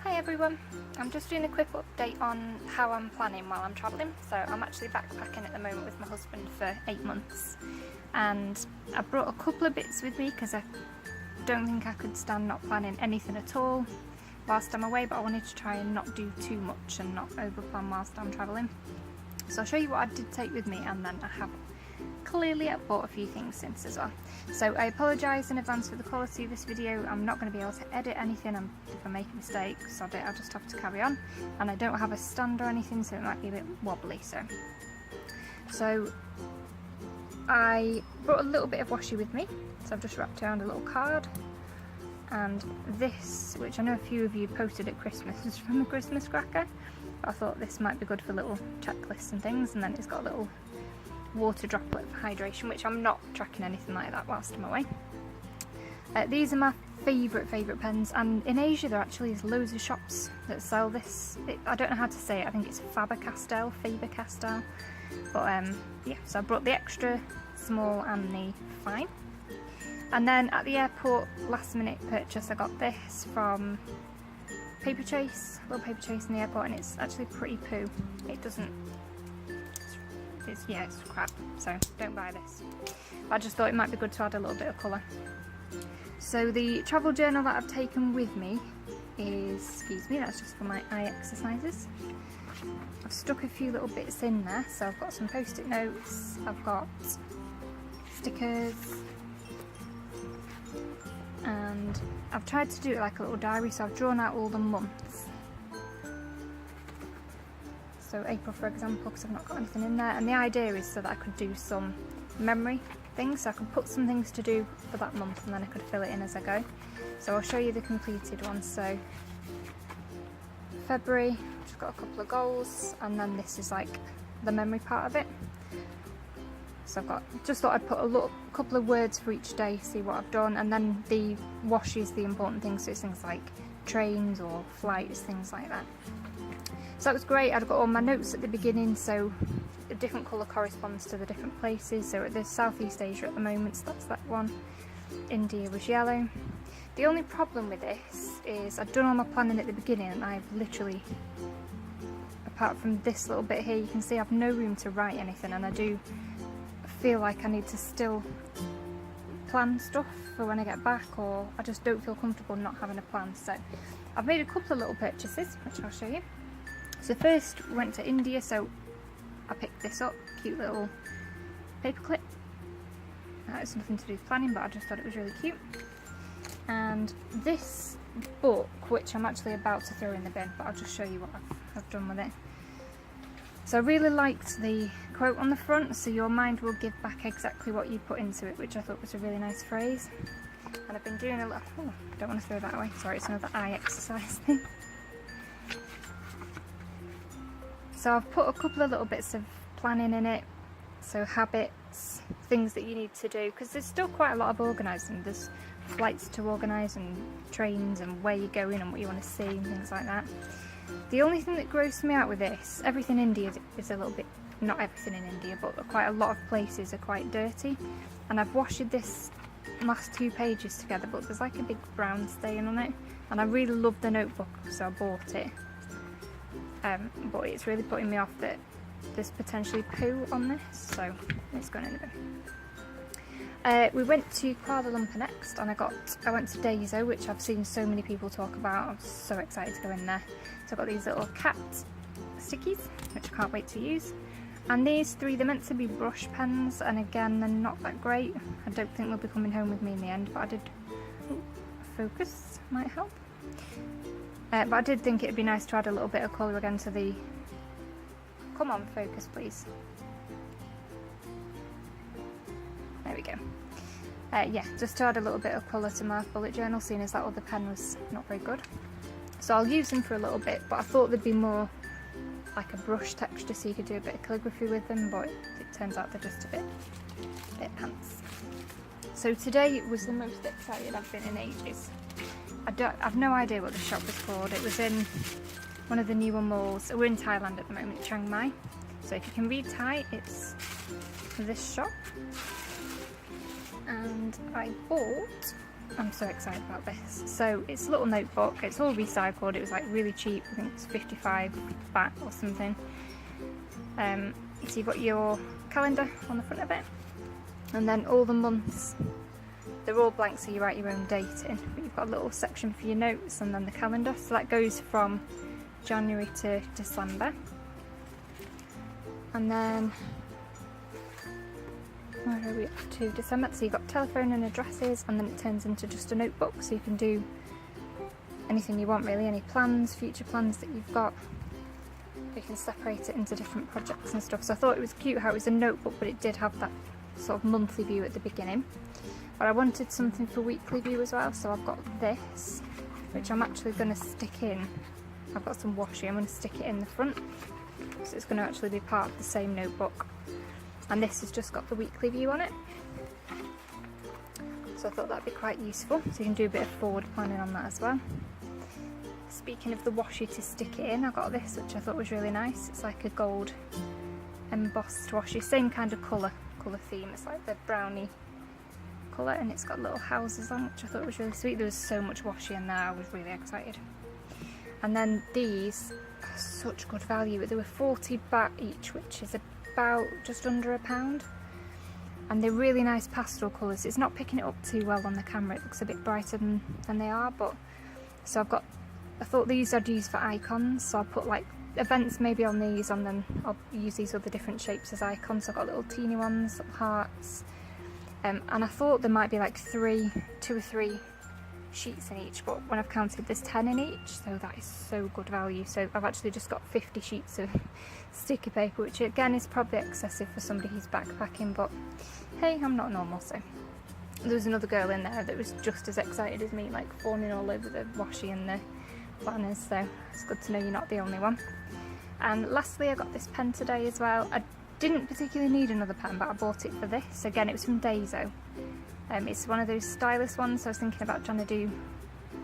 Hi everyone, I'm just doing a quick update on how I'm planning while I'm travelling. So I'm actually backpacking at the moment with my husband for 8 months, and I brought a couple of bits with me because I don't think I could stand not planning anything at all whilst I'm away, but I wanted to try and not do too much and not over plan whilst I'm travelling. So I'll show you what I did take with me, and then I have clearly I've bought a few things since as well. So I apologise in advance for the quality of this video. I'm not going to be able to edit anything, if I make a mistake, so I'll just have to carry on. And I don't have a stand or anything, so it might be a bit wobbly. So I brought a little bit of washi with me, so I've just wrapped around a little card. And this, which I know a few of you posted at Christmas, is from a Christmas cracker. But I thought this might be good for little checklists and things, and then it's got a little water droplet for hydration, which I'm not tracking anything like that whilst I'm away. These are my favourite pens, and in Asia there actually is loads of shops that sell this. I don't know how to say it, I think it's Faber-Castell, but yeah, so I brought the extra small and the fine. And then at the airport, last minute purchase, I got this from Paper Chase, little Paper Chase in the airport, and it's actually pretty poo. It doesn't, it's crap, so don't buy this. But I just thought it might be good to add a little bit of colour. So the travel journal that I've taken with me is, excuse me, that's just for my eye exercises. I've stuck a few little bits in there, so I've got some post-it notes, I've got stickers, and I've tried to do it like a little diary, so I've drawn out all the months. So April, for example, because I've not got anything in there, and the idea is so that I could do some memory things, so I could put some things to do for that month and then I could fill it in as I go. So I'll show you the completed ones. So February, just got a couple of goals, and then this is like the memory part of it. So I've got, just thought I'd put a couple of words for each day, see what I've done, and then the washi is the important thing, so it's things like trains or flights, things like that. So that was great. I've got all my notes at the beginning, so a different colour corresponds to the different places. So there's Southeast Asia at the moment, so that's that one. India was yellow. The only problem with this is I've done all my planning at the beginning, and I've literally, apart from this little bit here, you can see I've no room to write anything, and I do feel like I need to still plan stuff for when I get back, or I just don't feel comfortable not having a plan. So I've made a couple of little purchases, which I'll show you. So first we went to India, so I picked this up, cute little paper clip. It's nothing to do with planning, but I just thought it was really cute. And this book, which I'm actually about to throw in the bin, but I'll just show you what I've done with it. So I really liked the quote on the front, so your mind will give back exactly what you put into it, which I thought was a really nice phrase. And I've been doing a little, oh, I don't want to throw that away, sorry, it's another eye exercise thing. So I've put a couple of little bits of planning in it, so habits, things that you need to do, because there's still quite a lot of organising. There's flights to organise and trains and where you're going and what you want to see and things like that. The only thing that grossed me out with this, everything in India is a little bit, not everything in India, but quite a lot of places are quite dirty. And I've washed this last 2 pages together, but there's like a big brown stain on it. And I really loved the notebook, so I bought it. But it's really putting me off that there's potentially poo on this, so it's going in the bin. We went to Kuala Lumpur next, and I went to Daiso, which I've seen so many people talk about. I'm so excited to go in there. So I've got these little cat stickies, which I can't wait to use. And these 3, they're meant to be brush pens, and again, they're not that great. I don't think they'll be coming home with me in the end, but I did, focus might help. But I did think it'd be nice to add a little bit of colour again to the, come on, focus please. There we go. Yeah, just to add a little bit of colour to my bullet journal, seeing as that other pen was not very good. So I'll use them for a little bit, but I thought they'd be more like a brush texture, so you could do a bit of calligraphy with them, but it turns out they're just a bit pants. So today was the most excited I've been in ages. I've no idea what the shop was called. It was in one of the newer malls. We're in Thailand at the moment, Chiang Mai. So if you can read Thai, it's this shop. And I bought I'm so excited about this. So it's a little notebook, it's all recycled, it was like really cheap, I think it's 55 baht or something. So you've got your calendar on the front of it, and then all the months, they're all blank, so you write your own date in, but you've got a little section for your notes and then the calendar, so that goes from January to December. And then where are we up to? December. So you've got telephone and addresses, and then it turns into just a notebook, so you can do anything you want really, any plans, future plans that you've got. You can separate it into different projects and stuff. So I thought it was cute how it was a notebook, but it did have that sort of monthly view at the beginning. But I wanted something for weekly view as well, so I've got this, which I'm actually going to stick in. I've got some washi, I'm going to stick it in the front, so it's going to actually be part of the same notebook. And this has just got the weekly view on it, so I thought that'd be quite useful, so you can do a bit of forward planning on that as well. Speaking of the washi to stick it in, I got this, which I thought was really nice. It's like a gold embossed washi, same kind of colour theme. It's like the brownie colour, and it's got little houses on, which I thought was really sweet. There was so much washi in there, I was really excited. And then these are such good value. They were 40 baht each, which is about just under £1. And they're really nice pastel colours. It's not picking it up too well on the camera, it looks a bit brighter than they are, but so I thought these I'd use for icons, so I'll put like events maybe on these, and then I'll use these other different shapes as icons. So I've got little teeny ones, little hearts, and I thought there might be like 2 or 3 sheets in each, but when I've counted there's 10 in each, so that is so good value. So I've actually just got 50 sheets of sticky paper, which again is probably excessive for somebody who's backpacking, but hey, I'm not normal. So there was another girl in there that was just as excited as me, like fawning all over the washi and the planners, so it's good to know you're not the only one. And lastly, I got this pen today as well. I didn't particularly need another pen, but I bought it for this. Again, it was from Daiso. It's one of those stylus ones, so I was thinking about trying to do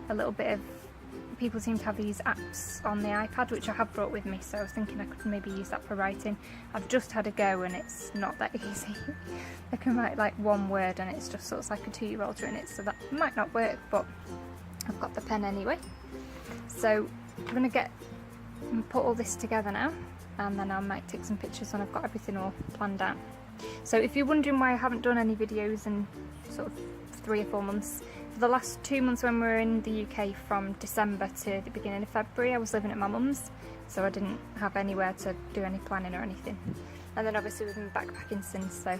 a little bit of, people seem to have these apps on the iPad, which I have brought with me, so I was thinking I could maybe use that for writing. I've just had a go and it's not that easy. I can write like one word and it's just sort of like a 2-year-old written it, so that might not work, but I've got the pen anyway. So I'm going to put all this together now, and then I might take some pictures when I've got everything all planned out. So if you're wondering why I haven't done any videos in sort of 3 or 4 months, for the last 2 months when we were in the UK, from December to the beginning of February, I was living at my mum's, so I didn't have anywhere to do any planning or anything. And then obviously we've been backpacking since, so if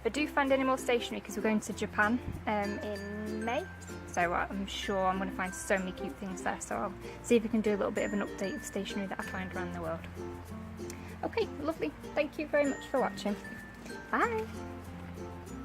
I do find any more stationery, because we're going to Japan in May, so I'm sure I'm going to find so many cute things there, so I'll see if I can do a little bit of an update of stationery that I find around the world. Okay, lovely. Thank you very much for watching. Bye!